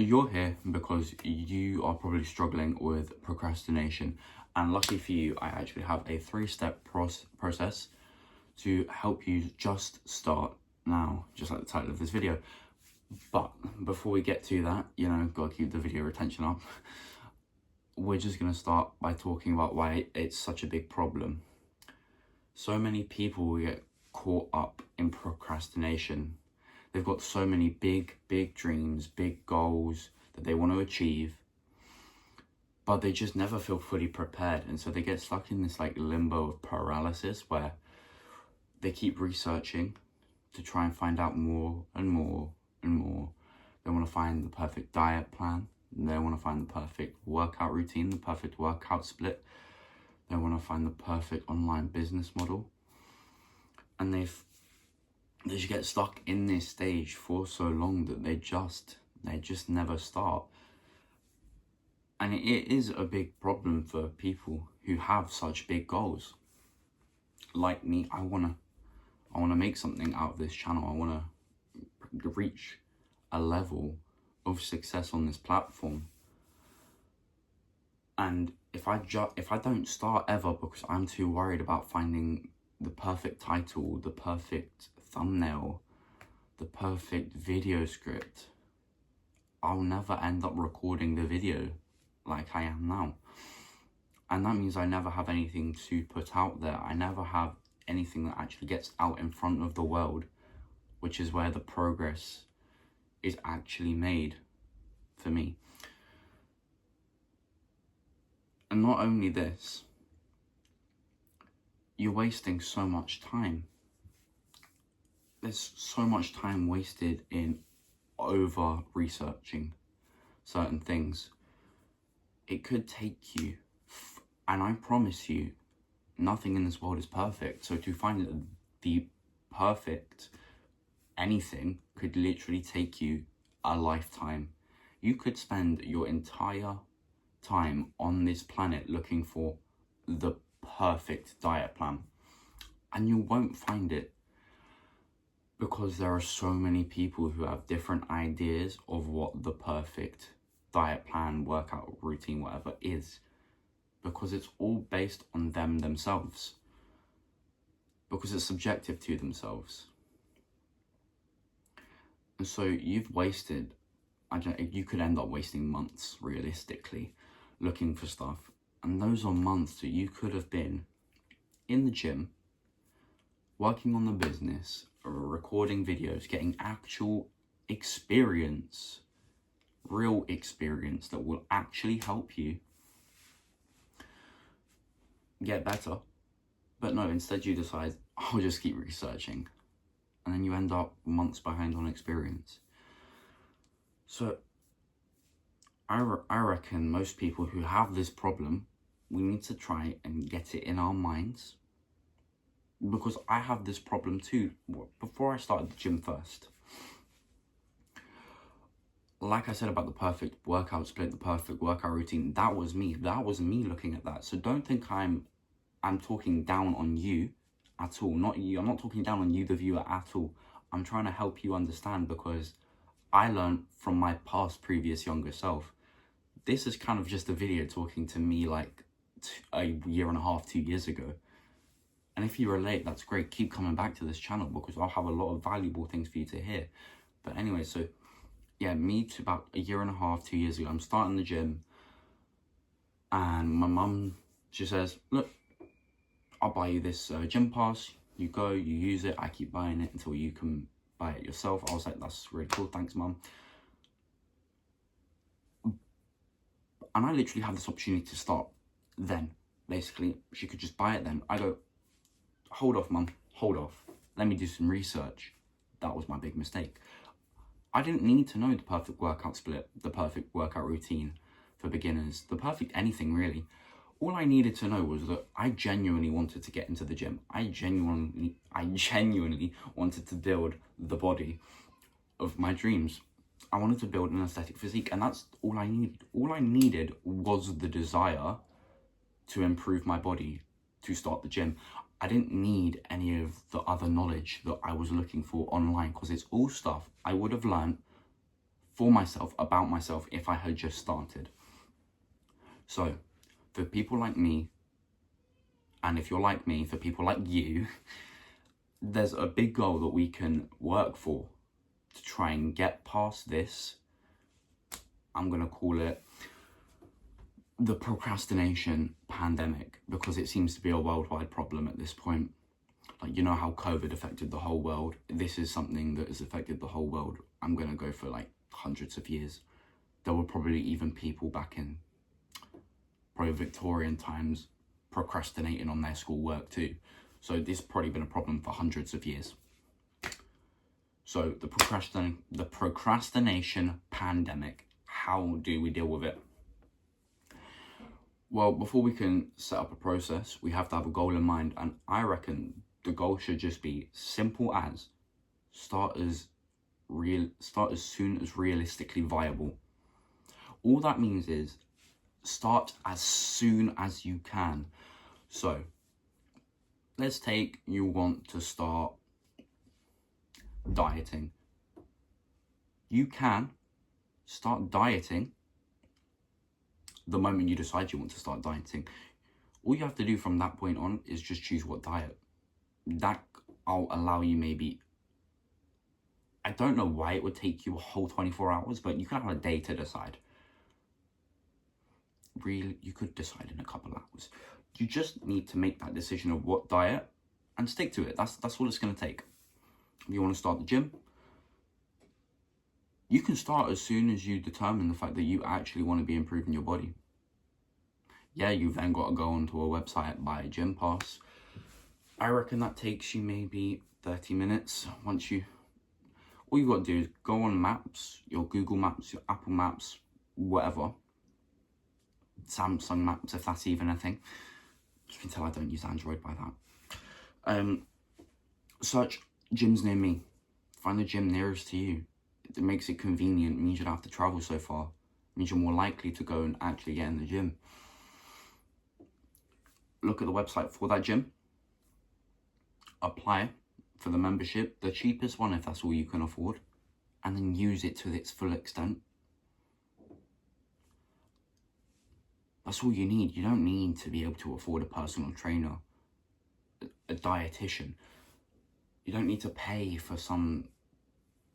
you're here because you are probably struggling with procrastination, and lucky for you, I actually have a 3-step process to help you just start now, just like the title of this video. But before we get to that, gotta keep the video retention up. We're just gonna start by talking about why it's such a big problem. So many people get caught up in procrastination. They've got so many big dreams, big goals that they want to achieve, but they just never feel fully prepared. And so they get stuck in this limbo of paralysis where they keep researching to try and find out more and more and more. They want to find the perfect diet plan. They want to find the perfect workout routine, the perfect workout split. They want to find the perfect online business model. And they just get stuck in this stage for so long that they just never start. And it is a big problem for people who have such big goals. Like me, I wanna make something out of this channel. I wanna reach a level of success on this platform. And if I don't start ever because I'm too worried about finding the perfect title, the perfect thumbnail, the perfect video script, I'll never end up recording the video like I am now. And that means I never have anything to put out there. I never have anything that actually gets out in front of the world, which is where the progress is actually made for me. And not only this, you're wasting so much time. There's so much time wasted in over researching certain things. It could take you, and I promise you, nothing in this world is perfect. So to find the perfect anything could literally take you a lifetime. You could spend your entire time on this planet looking for the perfect diet plan, and you won't find it because there are so many people who have different ideas of what the perfect diet plan, workout routine, whatever is, because it's all based on them themselves, because it's subjective to themselves. And so you've wasted, you could end up wasting months realistically looking for stuff. And those are months that you could have been in the gym, working on the business, or recording videos, getting actual experience, real experience that will actually help you get better. But no, instead you decide, I'll just keep researching. And then you end up months behind on experience. So I reckon most people who have this problem, we need to try and get it in our minds. Because I have this problem too. Before I started the gym first, like I said about the perfect workout split, the perfect workout routine, that was me. That was me looking at that. So don't think I'm talking down on you at all. Not you. I'm not talking down on you, the viewer, at all. I'm trying to help you understand, because I learned from my previous younger self. This is kind of just a video talking to me like a year and a half, 2 years ago. And if you relate, that's great. Keep coming back to this channel because I'll have a lot of valuable things for you to hear. But anyway, so yeah, me to about a year and a half, 2 years ago, I'm starting the gym. And my mum, she says, look, I'll buy you this gym pass. You go, you use it. I keep buying it until you can buy it yourself. I was like, that's really cool. Thanks, Mum. And I literally had this opportunity to start then. Basically, she could just buy it then. I go, hold off, Mum. Hold off. Let me do some research. That was my big mistake. I didn't need to know the perfect workout split, the perfect workout routine for beginners, the perfect anything really. All I needed to know was that I genuinely wanted to get into the gym. I genuinely wanted to build the body of my dreams. I wanted to build an aesthetic physique, and that's all I needed. All I needed was the desire to improve my body, to start the gym. I didn't need any of the other knowledge that I was looking for online, because it's all stuff I would have learned for myself, about myself, if I had just started. So, for people like me, and if you're like me, for people like you, there's a big goal that we can work for to try and get past this. I'm going to call it the procrastination pandemic, because it seems to be a worldwide problem at this point. Like, you know how COVID affected the whole world? This is something that has affected the whole world. I'm going to go for like hundreds of years. There were probably even people back in probably Victorian times procrastinating on their schoolwork too. So this has probably been a problem for hundreds of years. So the procrastination pandemic, how do we deal with it? Well, before we can set up a process, we have to have a goal in mind. And I reckon the goal should just be simple as start as soon as realistically viable. All that means is start as soon as you can. So let's take you want to start dieting. You can start dieting the moment you decide you want to start dieting. All you have to do from that point on is just choose what diet. That I'll allow you maybe, I don't know why it would take you a whole 24 hours, but you can have a day to decide. Really, you could decide in a couple hours. You just need to make that decision of what diet and stick to it. That's all it's going to take. If you want to start the gym, you can start as soon as you determine the fact that you actually want to be improving your body. Yeah, you've then got to go onto a website, buy a gym pass. I reckon that takes you maybe 30 minutes. All you got to do is go on Maps, your Google Maps, your Apple Maps, whatever. Samsung Maps, if that's even a thing. You can tell I don't use Android by that. Search gyms near me. Find the gym nearest to you. It makes it convenient. It means you don't have to travel so far. It means you're more likely to go and actually get in the gym. Look at the website for that gym. Apply for the membership, the cheapest one if that's all you can afford, and then use it to its full extent. That's all you need. You don't need to be able to afford a personal trainer, a dietitian. You don't need to pay for some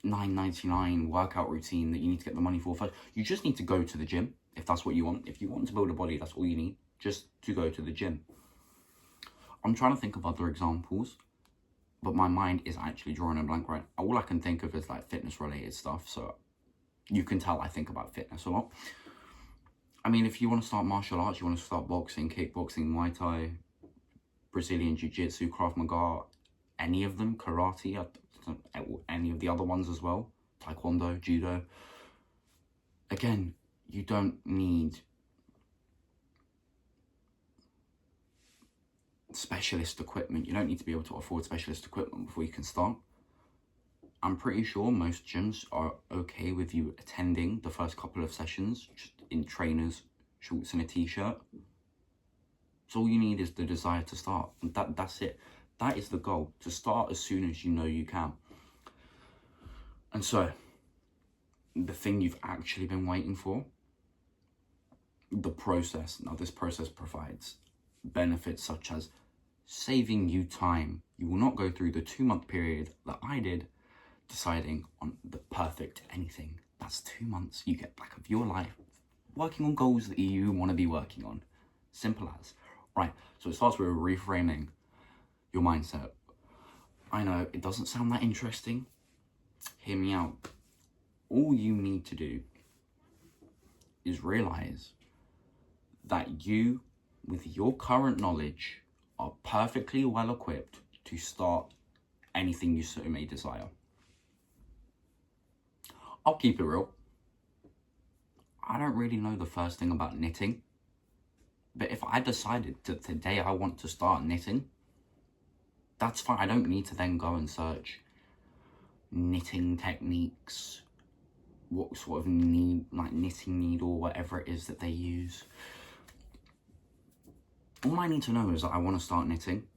$9.99 workout routine that you need to get the money for first. You just need to go to the gym if that's what you want. If you want to build a body, that's all you need, just to go to the gym. I'm trying to think of other examples, but my mind is actually drawing a blank right. All I can think of is like fitness related stuff. So you can tell I think about fitness a lot. I mean, if you want to start martial arts, you want to start boxing, kickboxing, Muay Thai, Brazilian Jiu-Jitsu, Krav Maga, any of them, karate, any of the other ones as well, taekwondo, judo. Again, you don't need specialist equipment. You don't need to be able to afford specialist equipment before you can start. I'm pretty sure most gyms are okay with you attending the first couple of sessions just in trainers, shorts and a t-shirt. So all you need is the desire to start. And that's it. That is the goal, to start as soon as you know you can. And so, the thing you've actually been waiting for, the process. Now this process provides benefits such as saving you time. You will not go through the 2-month period that I did deciding on the perfect anything. That's 2 months you get back of your life working on goals that you want to be working on. Simple as. Right, so it starts with reframing your mindset. I know it doesn't sound that interesting. Hear me out. All you need to do is realize that you, with your current knowledge, are perfectly well equipped to start anything you so may desire. I'll keep it real. I don't really know the first thing about knitting, but if I decided that today I want to start knitting, that's fine. I don't need to then go and search knitting techniques, what sort of knitting needle, whatever it is that they use. All I need to know is that I want to start knitting.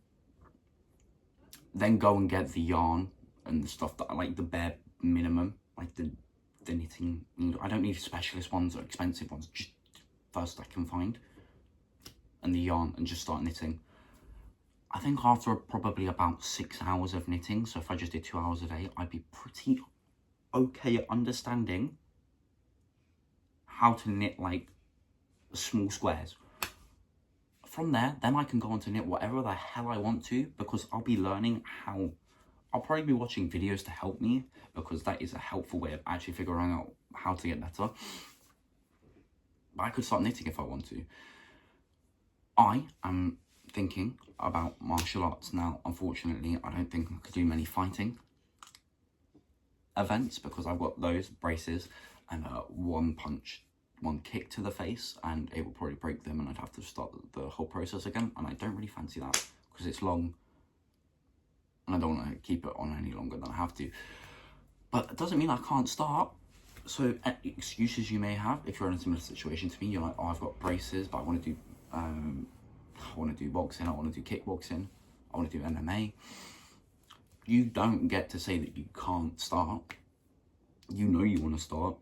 Then go and get the yarn and the stuff that I like, the bare minimum, like the the knitting needle. I don't need specialist ones or expensive ones, just first I can find, and the yarn, and just start knitting. I think after probably about 6 hours of knitting, so if I just did 2 hours a day, I'd be pretty okay at understanding how to knit like small squares. From there, then I can go on to knit whatever the hell I want to, because I'll be learning how. I'll probably be watching videos to help me, because that is a helpful way of actually figuring out how to get better. But I could start knitting if I want to. I am thinking about martial arts now. Unfortunately, I don't think I could do many fighting events, because I've got those braces and one punch, one kick to the face, and it will probably break them, and I'd have to start the whole process again, and I don't really fancy that because it's long and I don't want to keep it on any longer than I have to. But it doesn't mean I can't start. So excuses you may have if you're in a similar situation to me, you're like, oh, I've got braces, but I want to do boxing, I want to do kickboxing, I want to do MMA. You don't get to say that you can't start. You know you want to start.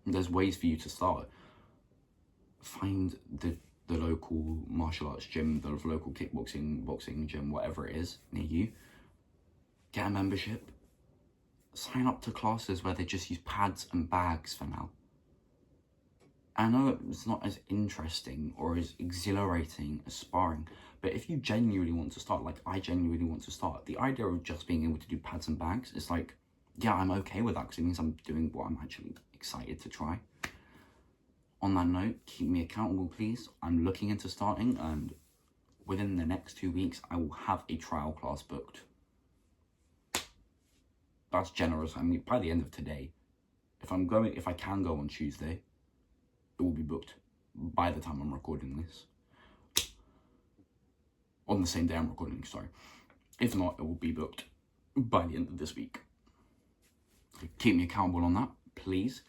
There's ways for you to start. Find the local martial arts gym, the local boxing gym, whatever it is near you. Get a membership. Sign up to classes where they just use pads and bags for now. I know it's not as interesting or as exhilarating as sparring, but if you genuinely want to start, like I genuinely want to start, the idea of just being able to do pads and bags is like, yeah, I'm okay with that, because it means I'm doing what I'm actually excited to try. On that note, keep me accountable, please. I'm looking into starting, and within the next 2 weeks, I will have a trial class booked. That's generous. I mean, by the end of today, if I can go on Tuesday, it will be booked by the time I'm recording this. On the same day I'm recording, sorry. If not, it will be booked by the end of this week. Keep me accountable on that, please.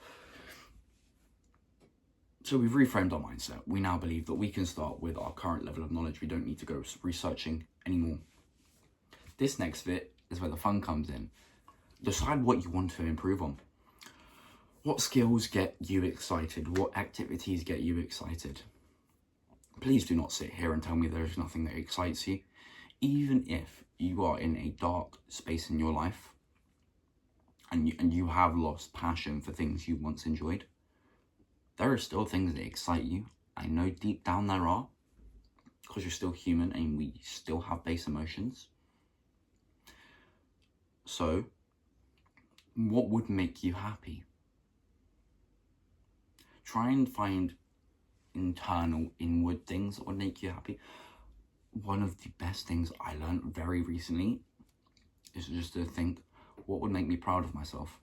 So we've reframed our mindset. We now believe that we can start with our current level of knowledge. We don't need to go researching anymore. This next bit is where the fun comes in. Decide what you want to improve on. What skills get you excited? What activities get you excited? Please do not sit here and tell me there is nothing that excites you. Even if you are in a dark space in your life and you have lost passion for things you once enjoyed, there are still things that excite you. I know deep down there are, because you're still human and we still have base emotions. So, what would make you happy? Try and find internal, inward things that would make you happy. One of the best things I learned very recently is just to think, what would make me proud of myself?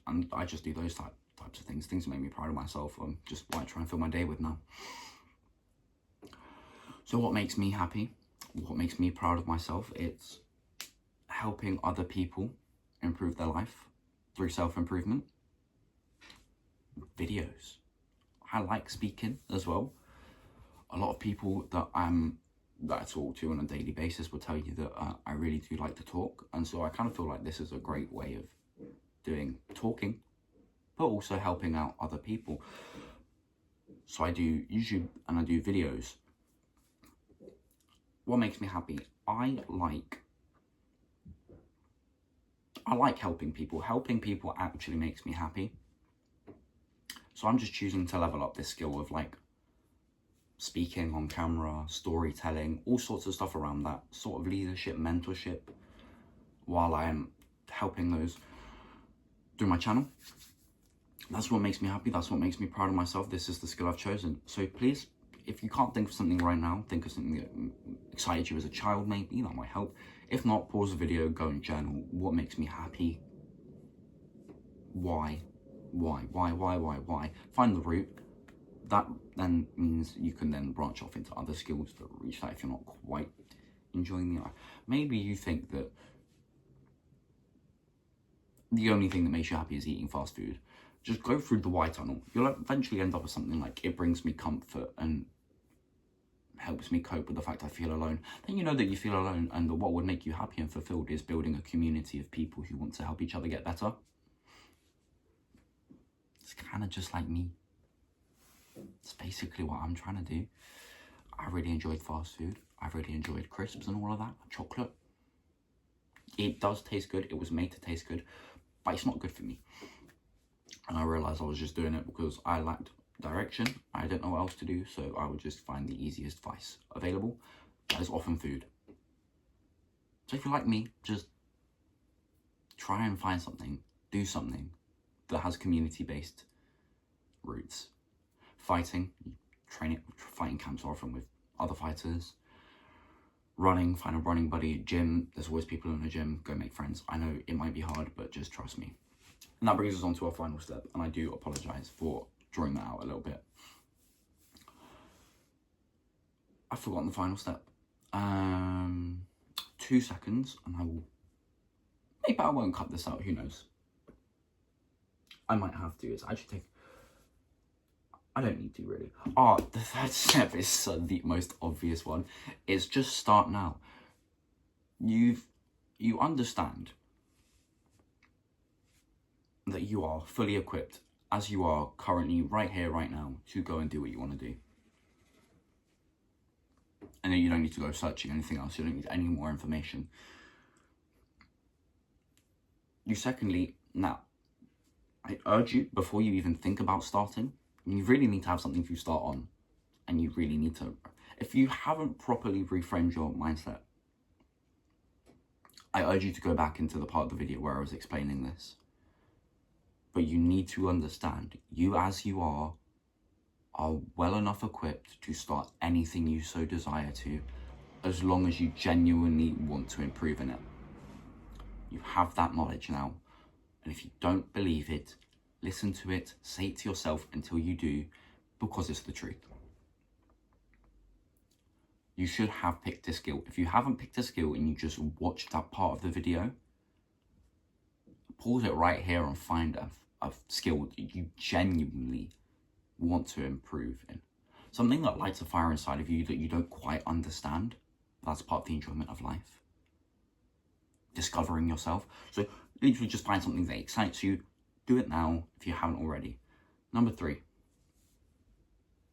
And I just do those types of things that make me proud of myself. Just what I try and fill my day with now. So what makes me happy? What makes me proud of myself? It's helping other people improve their life through self-improvement. Videos. I like speaking as well. A lot of people that I talk to on a daily basis will tell you that I really do like to talk, and so I kind of feel like this is a great way of doing talking, but also helping out other people. So I do YouTube and I do videos. What makes me happy? I like helping people. Helping people actually makes me happy. So I'm just choosing to level up this skill of like speaking on camera, storytelling, all sorts of stuff around that sort of leadership, mentorship, while I am helping those through my channel. That's what makes me happy. That's what makes me proud of myself. This is the skill I've chosen. So please, if you can't think of something right now, think of something that excited you as a child, maybe that might help. If not, pause the video, go and journal. What makes me happy? Why? Find the root. That then means you can then branch off into other skills that reach that if you're not quite enjoying the art. Maybe you think that the only thing that makes you happy is eating fast food. Just go through the why tunnel. You'll eventually end up with something like, it brings me comfort and helps me cope with the fact I feel alone. Then you know that you feel alone, and that what would make you happy and fulfilled is building a community of people who want to help each other get better. kind of just like me. It's basically what I'm trying to do. I really enjoyed fast food. I really enjoyed crisps and all of that, chocolate. It does taste good. It was made to taste good, but it's not good for me. And I realised I was just doing it because I lacked direction. I didn't know what else to do, so I would just find the easiest vice available. That is often food. So if you're like me, just try and find something, do something that has community-based roots. Fighting, you train it, fighting camps are often with other fighters. Running, find a running buddy. Gym, there's always people in the gym, go make friends. I know it might be hard, but just trust me. And that brings us on to our final step, and I do apologise for drawing that out a little bit. I've forgotten the final step. 2 seconds, and I will... Maybe I won't cut this out, who knows. I might have to. It's actually I don't need to, really. The third step is the most obvious one. It's just start now. You understand that you are fully equipped, as you are currently right here, right now, to go and do what you want to do. And then you don't need to go searching anything else. You don't need any more information. Secondly, now, I urge you, before you even think about starting, you really need to have something to start on. And you really need to, if you haven't properly reframed your mindset, I urge you to go back into the part of the video where I was explaining this. But you need to understand, you as you are well enough equipped to start anything you so desire to, as long as you genuinely want to improve in it. You have that knowledge now. And if you don't believe it, listen to it, say it to yourself until you do, because it's the truth. You should have picked a skill. If you haven't picked a skill and you just watched that part of the video, pause it right here and find a skill that you genuinely want to improve in. Something that lights a fire inside of you that you don't quite understand. That's part of the enjoyment of life. Discovering yourself. So literally just find something that excites you. Do it now if you haven't already. Number 3.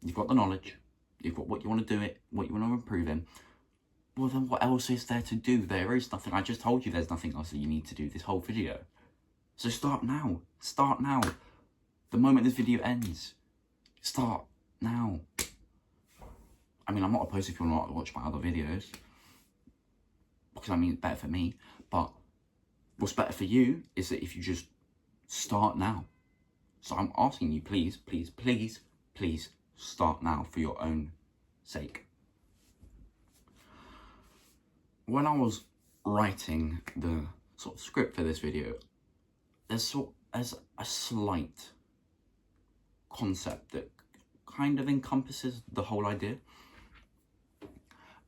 You've got the knowledge. You've got what you want to do it, what you want to improve in. Well, then what else is there to do? There is nothing. I just told you there's nothing else that you need to do this whole video. So start now. Start now. The moment this video ends. Start now. I mean, I'm not opposed if you want to watch my other videos. Because, I mean, it's better for me. But what's better for you is that if you just start now. So I'm asking you, please, please, please, please start now for your own sake. When I was writing the sort of script for this video, there's a slight concept that kind of encompasses the whole idea.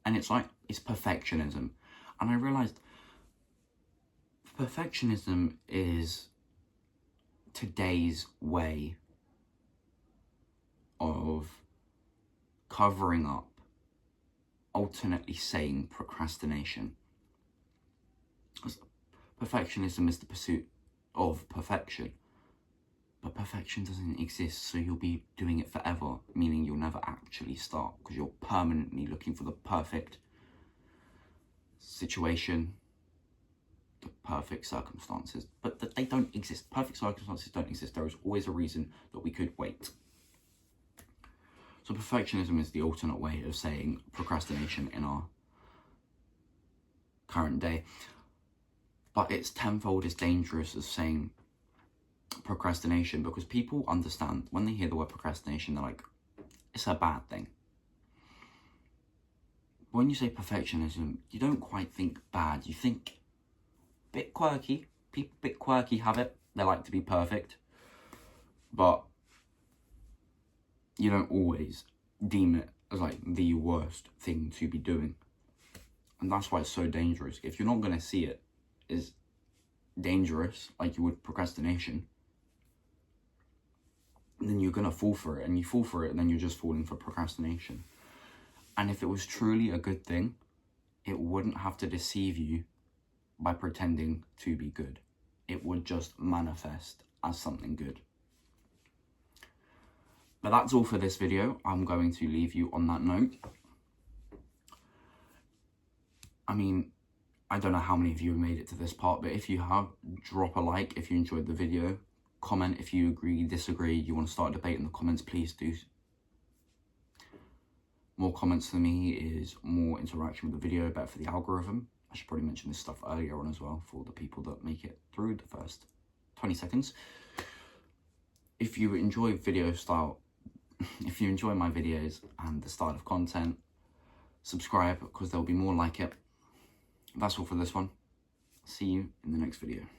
And it's perfectionism. And I realized perfectionism is today's way of covering up, alternately saying procrastination. Perfectionism is the pursuit of perfection. But perfection doesn't exist, so you'll be doing it forever, meaning you'll never actually start, because you're permanently looking for the perfect situation, the perfect circumstances. But they don't exist. Perfect circumstances don't exist. There is always a reason that we could wait. So perfectionism is the alternate way of saying procrastination in our current day. But it's tenfold as dangerous as saying procrastination, because people understand when they hear the word procrastination, they're like, it's a bad thing. When you say perfectionism, you don't quite think bad. You think a bit quirky. People a bit quirky have it. They like to be perfect. But you don't always deem it as like the worst thing to be doing. And that's why it's so dangerous. If you're not going to see it as dangerous, like you would procrastination, then you're going to fall for it. And you fall for it, and then you're just falling for procrastination. And if it was truly a good thing, it wouldn't have to deceive you by pretending to be good. It would just manifest as something good. But that's all for this video. I'm going to leave you on that note. I mean, I don't know how many of you have made it to this part, but if you have, drop a like if you enjoyed the video. Comment if you agree, disagree, you want to start a debate in the comments, please do. More comments to me is more interaction with the video, better for the algorithm. I should probably mention this stuff earlier on as well for the people that make it through the first 20 seconds. If you enjoy video style, if you enjoy my videos and the style of content, subscribe because there'll be more like it. That's all for this one. See you in the next video.